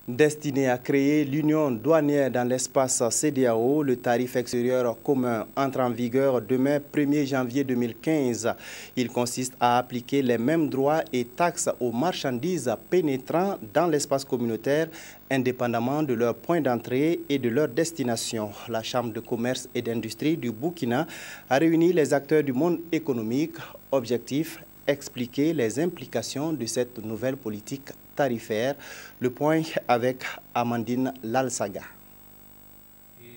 Destiné à créer l'union douanière dans l'espace CEDEAO, le tarif extérieur commun entre en vigueur demain 1er janvier 2015. Il consiste à appliquer les mêmes droits et taxes aux marchandises pénétrant dans l'espace communautaire, indépendamment de leur point d'entrée et de leur destination. La Chambre de commerce et d'industrie du Burkina a réuni les acteurs du monde économique. Objectif: expliquer les implications de cette nouvelle politique tarifaire. Le point avec Amandine Lalsaga.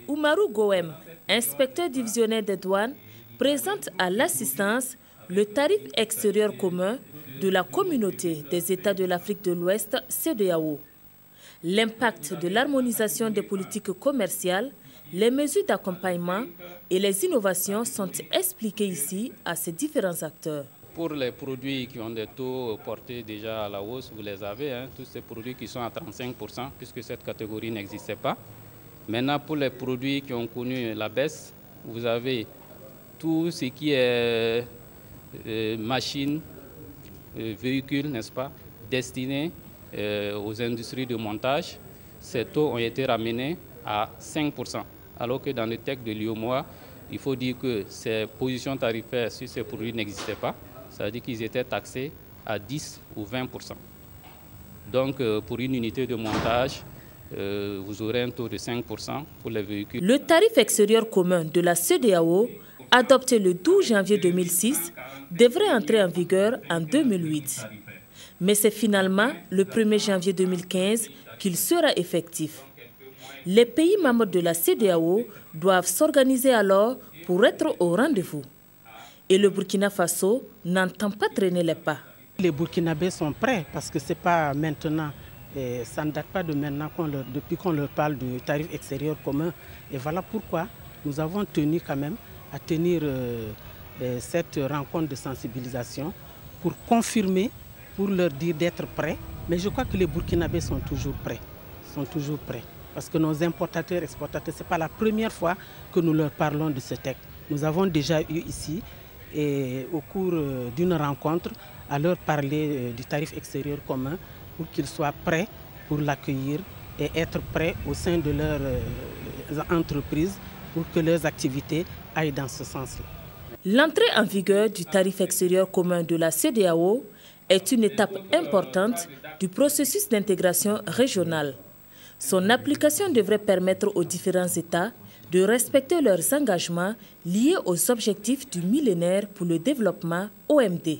Oumarou Goem, inspecteur divisionnaire des douanes, présente à l'assistance le tarif extérieur commun de la communauté des États de l'Afrique de l'Ouest, CEDEAO. L'impact de l'harmonisation des politiques commerciales, les mesures d'accompagnement et les innovations sont expliquées ici à ces différents acteurs. Pour les produits qui ont des taux portés déjà à la hausse, vous les avez, tous ces produits qui sont à 35%, puisque cette catégorie n'existait pas. Maintenant, pour les produits qui ont connu la baisse, vous avez tout ce qui est machines, véhicules, n'est-ce pas, destinés aux industries de montage. Ces taux ont été ramenés à 5%, alors que dans le texte de l'UEMOA, il faut dire que ces positions tarifaires sur ces produits n'existaient pas. C'est-à-dire qu'ils étaient taxés à 10 ou 20%. Donc, pour une unité de montage, vous aurez un taux de 5% pour les véhicules. Le tarif extérieur commun de la CEDEAO, adopté le 12 janvier 2006, devrait entrer en vigueur en 2008. Mais c'est finalement le 1er janvier 2015 qu'il sera effectif. Les pays membres de la CEDEAO doivent s'organiser alors pour être au rendez-vous. Et le Burkina Faso n'entend pas traîner les pas. Les Burkinabés sont prêts parce que ce n'est pas maintenant, ça ne date pas de maintenant depuis qu'on leur parle du tarif extérieur commun. Et voilà pourquoi nous avons tenu quand même à tenir cette rencontre de sensibilisation pour confirmer, pour leur dire d'être prêts. Mais je crois que les Burkinabés sont toujours prêts. Parce que nos importateurs, exportateurs, ce n'est pas la première fois que nous leur parlons de ce texte. Nous avons déjà eu ici, et au cours d'une rencontre, à leur parler du tarif extérieur commun pour qu'ils soient prêts pour l'accueillir et être prêts au sein de leurs entreprises pour que leurs activités aillent dans ce sens-là. L'entrée en vigueur du tarif extérieur commun de la CEDEAO est une étape importante du processus d'intégration régionale. Son application devrait permettre aux différents États de respecter leurs engagements liés aux objectifs du millénaire pour le développement OMD.